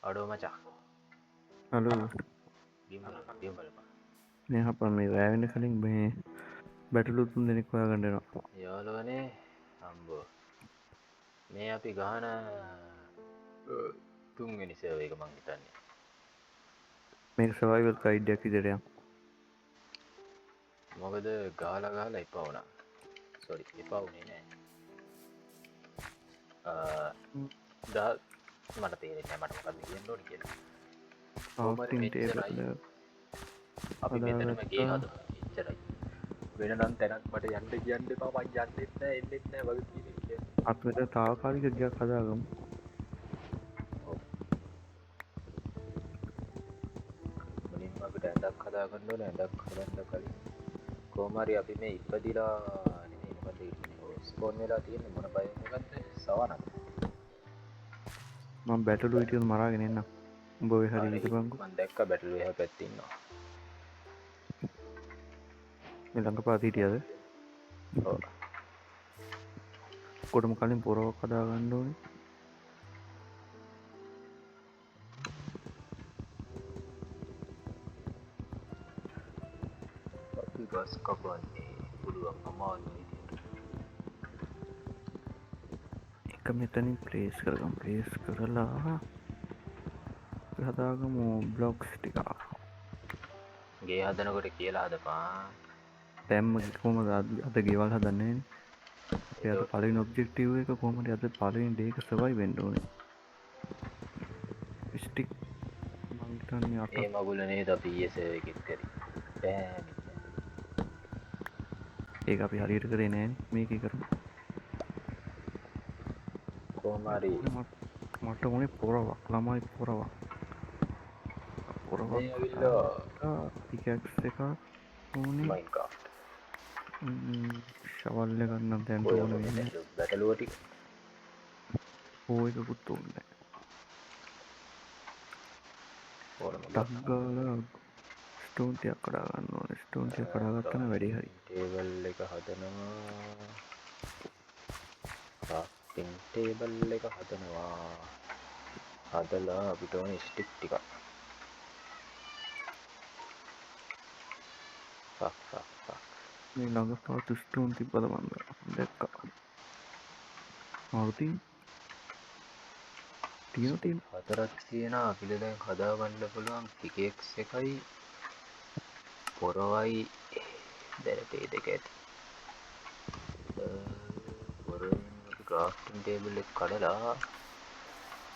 අඩෝ මචා හලෝ බිම් බලපන් මේ අප මේ රෑවෙන කලින් මේ බැටලු තුන් දෙනෙක් හොයා ගන්නනවා. යාළුවනේ හම්බෝ මේ අපි ගහන තුන්වෙනි සර්වර් එක මං හිතන්නේ මේක සර්වයිවල් ගයිඩ්යක් විදිහට මොකද ගහලා එපා වුණා සෝරි එපා වුණේ නෑ මට තේරෙන්නේ මට මොකක්ද කියන්න ඕනේ කියලා කොහොමද ක්‍රාෆ්ටින් ටේබල් මෙච්චරයි අපි මෙතනම ගේ හදාගත්තා. හදමු එච්චරයි වෙන නම් තැනක් මට යන්න කියන්න එපා මං යන්නෙත් නෑ එන්නෙත් නෑ වගේ කියන්නේ අපි මෙතන තාවකාලික ගයක් හදාගමු. මුලින්ම අපිට ඇඳක් හදාගන්න ඕනේ ඇඳක් හදන්න කලින් කොහොම හරි අපි මේ ඉපදිලා නෙමෙයි මොකද ස්පෝන් වෙලා තියෙන්නේ මොන බයෝ එකක්ද සවනක් මම බැටලු හිටියොත් මරාගෙන එන්නම්. උඹ ඔය හරිය හිටපන්කෝ. මම දැක්ක බැටළු එහා පැත්තේ ඉන්නවා මේ ළඟපාත හිටියද? ඔව් කොටම කලින් පොරවක් හදාගන්න ඕනේ. අපි ගස් කපන්නේ පුළුවන් අමාරු විදියට එක මෙතනින් ප්ලේස් කරගමු. ප්ලේස් කරලා හදාගමු බ්ලොක්ස් ටික. ගේ හදනකොට කියලා හදපන් දැම්ම කොහමද අද ගෙවල් හදන්නේ නේ? අපේ අද පළවෙනි ඔබ්ජෙක්ටිව් එක කොහමද අද පළවෙනි ඩේ එක සර්වයිව් වෙන්න ඕනේ. ස්ටික් මං හිතන්නේ 8ක්. ඒ මගුල නේද අපි ඊයේ සර්වර් එකෙත් කරේ බෑ ඒක අපි හරියට කරේ නෑනේ. මේකේ කරමු. කොහොම හරි මට ඕනේ පොරවක්. ළමයි පොරවක්. පොරවක් මේ ඇවිල්ලා හදාගත්තා. පිකැක්ස් එකක් ඕනේ. මයින්ක්‍රාෆ්ට් ෂවල් එකක් නම් දැන් ඔය ඕන ඔය වෙන්නේ නැහැ. බැටළුව ටික ඕ එකකුත් ඕනේ නැහැ. ඕනම ටක් ගාලා ස්ටෝන් ටිකක් කඩා ගන්න ඕනේ. ස්ටෝන් ටික කඩාගත්තා නම් වැඩේ හරි. ටේබල් එක හදනවා ක්‍රාෆ්ටිං ටේබල් එක හදනවා හදලා අපිට ඕනේ ස්ටික් ටිකක් මේ ළඟ පාත ස්ටෝන් තිබ්බද මන් දැක්කා. මාරුති තියෙන හතරක් තියෙන අපිට දැන් හදාගන්න පුළුවන් පිකෙක්ස් එකයි පොරවයි දැනටේ දෙක ඇති පොරෙන් අපි ක්‍රාෆ්ටිං ටේබල් එක කඩලා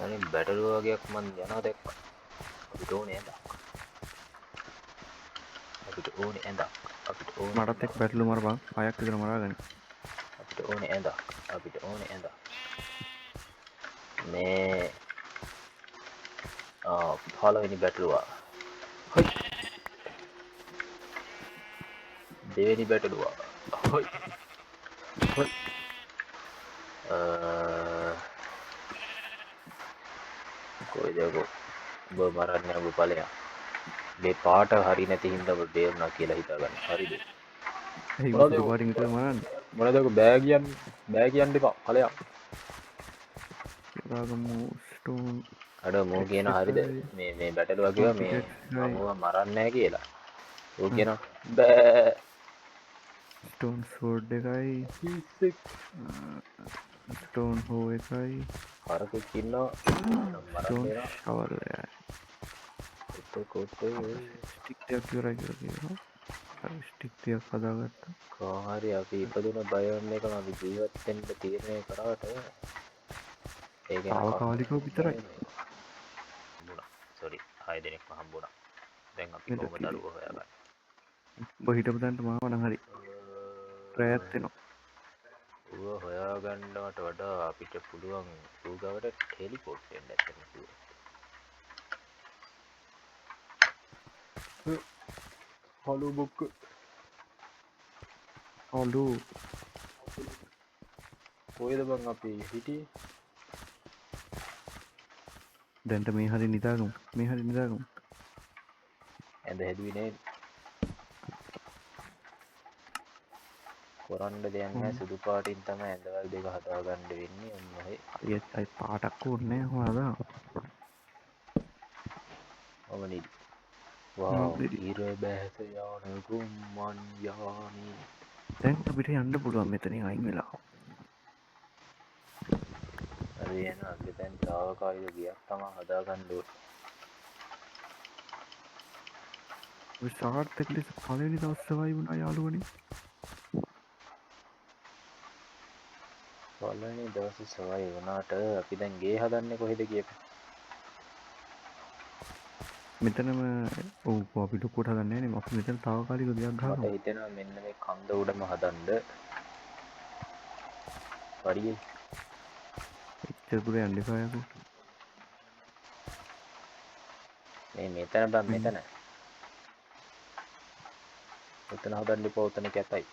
අනිත් බැටළුව වගේක් මන් යනවා දැක්කා අපිට ඕනේ ඇඳක් මටත් එක්ක බැටලු මරපන්. 6ක් විතර මරාගනි. අපිට ඕනේ ඇඳක් මේ 15 වෙනි බැටළුවා හොයි දෙවෙනි බැටළුවා හොයි හොයි කොයිද ඔබ මරන්නේ ඔබ ඵලයක් මේ පාට හරි නැති හින්දා ඔබ බේරුණා කියලා හිතාගන්න හරිද එහි සුදු පාටින් විතර මරන්නේ. මොනද ඔබ බෑ කියන්න එපා ඵලයක් ඒවාගමු ස්ටෝන් අඩ මෝ එක්ස් කියන හරිද එකයි මේ බැටළුවා කිව්වා මේ පිකැක්ස් මම එකයි ඕවා මරන්නේ නැහැ කියලා ඌ කියනවා බෑ ස්ටෝන් සෝඩ් එකයි ස්ටෝන් හෝ එකයි හරකෙක් ඉන්නවා මරන්න ස්ටෝන් වෙනවා ෂවල් එතකොට ස්ටික් ටිකක් ඉවරයි කියලා කියනවා. හරි ස්ටික් ටිකක් හදාගත්තා. කොහොමහරි අපි ඉපදුන බයෝම් එකම අපි ජීවත් වෙන්න තීරණය කරාට ඒ ගැන තාවකාලිකව විතරයි. හම්බුණා සෝරි 6 දෙනෙක්ම හම්බුණා දැන් අපි නේද කොහොමද කිරි. අරුව හොයාගන්නේ උඹ හිටපු තැනට මාව නම් හරි. රැයත් වෙනවා. ඌව හොයාගන්නවට වඩා අපිට පුළුවන් ඌ ගාවට ටෙලිපෝට් වෙන්න ඇත්තටම කිව්වොත් හලෝ බොක්ක ඔලු කොයිද බං අපි හිටියේ දැන්ට මේ හරි නිදාගමු. මේ හරි නිදාගමු. ඇඳ හැදුවේ නේද කරන්න දෙයක් නැහැ සුදු පාටින් තමයි ඇඳවල් දෙක හදාගන්න වෙන්නේ ඔන්න ඔය අයි පාටක් ඕනේ හොඳා ඔවනිදි වාව් ඉර බැහැස යාන ගුම්මන් යානි දැන් අපිට යන්න පුළුවන් මෙතනින් අයින් වෙලා අර එන අපි දැන් තාවකාලික ගියක් තමයි හදාගන්න ඕනේ ඔය සාර්ථක ලෙස පළවෙනි දවස් සවයි වුණා යාළුවනේ පළවෙනි දවසේ සවයි වුණාට අපි දැන් ගේ හදන්නේ කොහෙද කියපන් මෙතනම ඔව් අපි ලොකුවට හදන්නේ නැහැ නේ අපි මෙතන తాවකාලික ගයක් මට ගහනවා හිතෙනවා මෙන්න මේ කන්ද උඩම හදන්න පරියේ එච්චර දුර යන්න එපා යකෝ මේ මෙතන බං මෙතන මෙතන හදන්න එපා උතන කැතයි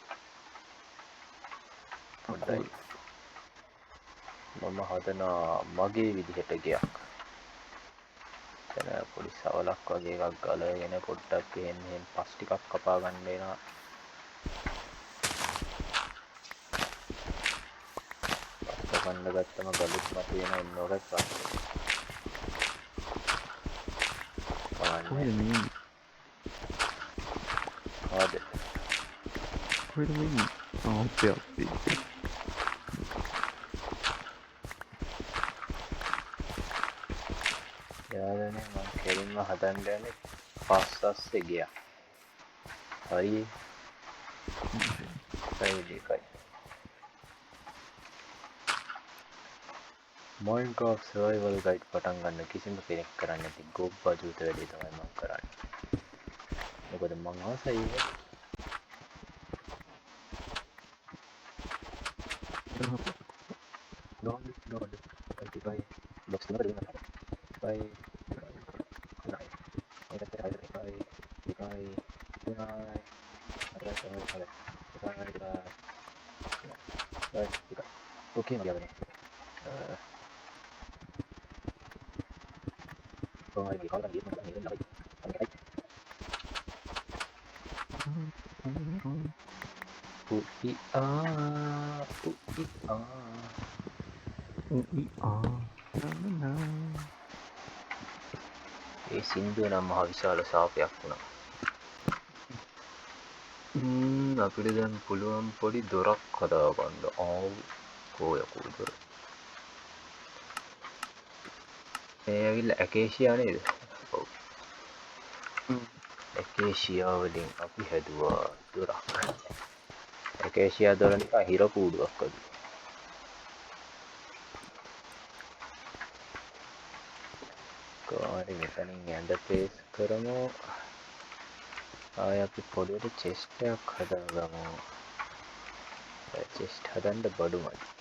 හොඳයි මම හදනවා මගේ විදිහට ගයක් එතන පොඩි සවලක් වගේ එකක් ගලගෙන පොඩ්ඩක් එහෙන් පස් ටිකක් කපා ගන්න වෙනවා පස් කපන්න ගත්තම ගලුත් මතුවෙන ඔන්න ඔක පස්සේ කොහෙද මේ හොද කොහෙද මේ අපේ යාළුවනේ මම කෙලින්ම හදන්න යන්නේ පස්සස්සේ ගියා හරි දෙකයි Minecraft survival guide පටන් ගන්න කිසිම කෙනෙක් කරන්නේ නැති ගොබ්බා ජූත වැඩේ තමයි මම කරන්නේ මොකද මම ආසයි ඒක no bye box number 5 bye okay mari abane lagi kalau lagi ini lagi ui ඒ සින්දුව නම් මහ විශාල සාපයක් වුණා අපිට දැන් පුළුවන් පොඩි දොරක් හදාගන්න ආව් කෝයකෝ දොර මේ ඇවිල්ලා ඇකේෂියා නේද ඔව් ඇකේෂියා වලින් අපි හැදුවා දොරක් ඇකේෂියා දොර නිකන් හිර කූඩුවක් වගේ කොහොමද මෙතනින් ඇඳ ප්ලේස් කරමු ආය අපි පොඩියට චෙස්ට් එකක් හදාගමු චෙස්ට් හදන්න බඩු මදි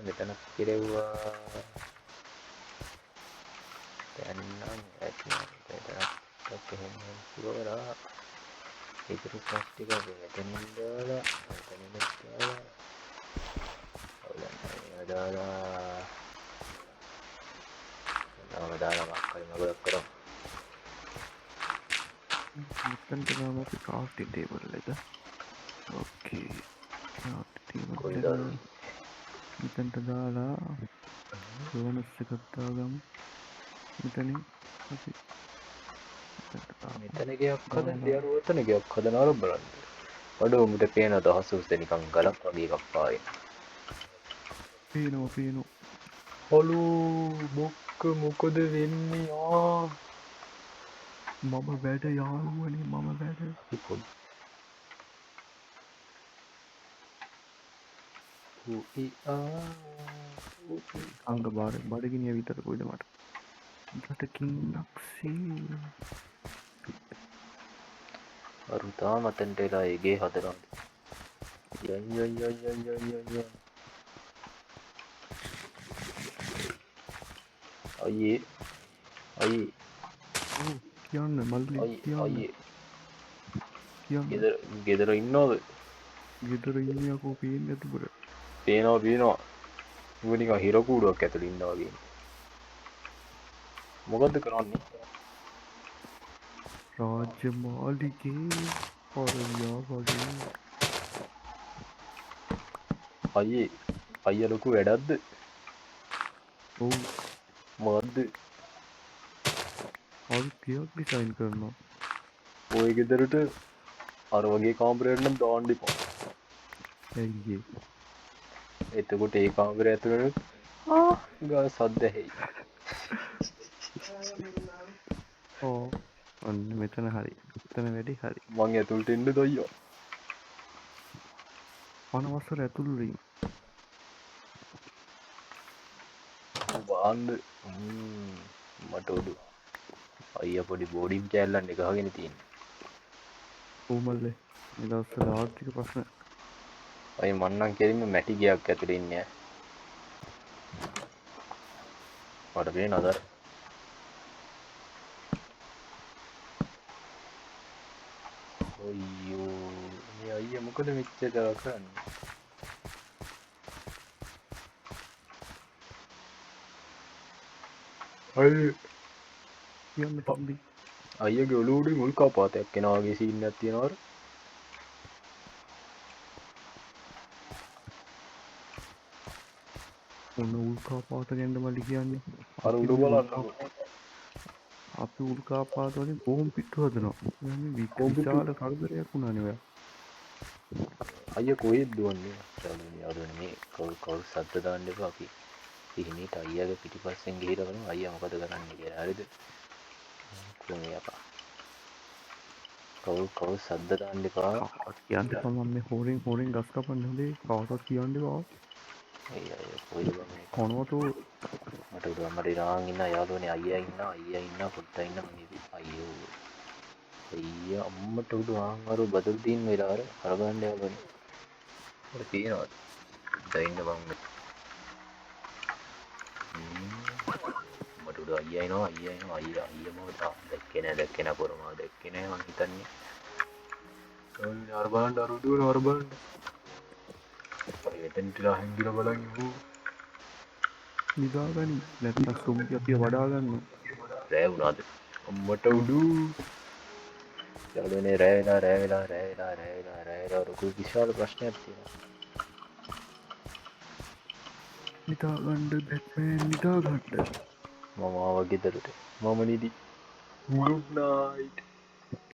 මෙතන කිරෙව්වා දැන් නම් ඇත්නම් එහෙම ඉවරා ඉතුරු පස් ටික මෙතනින් දාලා මෙතනින් දාලා මක්කයි මගක් කරමු මෙතනට ගාම අපි crafting table එක ඕකේ crafting table එක මෙතනට දාලා ෆර්නස් එකක් දාගමු මෙතනින් අපි මෙතන ගයක් හදන්න යාළුවෝ එතන ගයක් හදනවා බලන්න වඩ උඹට පේන දහස් උස්සේ නිකන් ගලක් වගේ එකක් පාවෙන පේනවා හලෝ මොකද වෙන්නේ මම වැඩ යාළුවනේ මම වැඩ අපි පොඩි අංග බඩගිනිය විතර කොයිද මට ගටකින් නක්සේ අරුතා මතන්ට එලා ඒගේ හදරන්ද අයියේ අයියේ කියන්න මල්ලි කියන්න අයියේ කියන්න ගෙදර ඉන්නෝද ගෙදර ඉන්නකෝ පේන්න ඇතිබට පේනවා නික හිරකූඩුවක් ඇතුළ ඉන්නවාගේ මොකක්ද කරන්නේ රාජ්‍ය මාලිගේ පරයා වගේ අයිය ලොකු වැඩක්ද ඔවු මොකක්ද අල්පියක් ඩිසයින් කරනවා ඔය ගෙදරට අර වගේ කාම්පරේට්නම් දාන්ඩිපා ඇයිගේ එතකොට ඒ කාමර ඇතුළට ග සද්දැහෙයි ඕ ඔන්න මෙතන හරි එතන වැඩි හරි මං ඇතුළට එන්න දයිෝ පනවස්සර ඇතුළුරින් බාන්ද මට ඔඩු අයිය පොඩි බෝඩිම් කෑල්ලන්න එකගෙන තියෙන ඕමල්ලේ නිදස්සල ආර්ථික ප්‍රශ්න අයි මන්නන් කෙරීම මැටි ගයක් ඇතුරන්න මටපේ නදර ඔයෝ මේ අයිය මොකද විච්ච දර කරන්න කියන්න තම්බි අයගේ ඔලුඩි මුල්කා පාතයක් කෙනවාගේ සින්න ඇතියෙනවර ඔන්න උල්කා පාත ගැන්ඩ මලි කියන්නේ අර උඩු බලන්න අපි උල්කා පාතවලින් පෝම් පිට්ටු හදනවා විශාල කරදරයක් වුණා නව අය කොහෙත් දුවන්නේ චලන අදන මේ කවු සත්ත දාන්නප අපි පිහිනට අයියගේ පිටිපස්සෙන් ගහිරවන අයිය මොකද කරන්න කිය හරිද කුණපා කවු සද්ද දාන්නපා කියන්න තමන් මේ හෝරින් ගස් කපන්න හොදේ කවටත් කියන්න බව කොනවතු මට උඩමට රාගන්න යාලුවන අයිය ඉන්න අයිය ඉන්න පොට්ට ඉන්න මනද අයෝ අයිය අම්මට උඩු ආංවරු බදල්දීන් වෙලාර හරගණ්ඩ යාලන තියෙනවත් දයින්න බංග මට උඩ අයියනවා අයියන අයිය අයියම දැක්කෙන පොරමා දැක්කෙන මං හිතන්නේ අර්බාන්ඩ අරුදුව නර්බන්ඩ එතැන්ටලා හැගිල බලන්න වූ නිදාගනි නැත්ත සුම්ති අපිය වඩාගන්න රෑවුනාද අම්මට උඩු යලනේ රෑවෙලා රොකු විශාල ප්‍රශ්නයක් තියෙන නිතාගණ්ඩ බැත්මෑන් නිතාගණ්ඩ මමාව ගෙදරට මම නිදි ගුඩ්නයිට්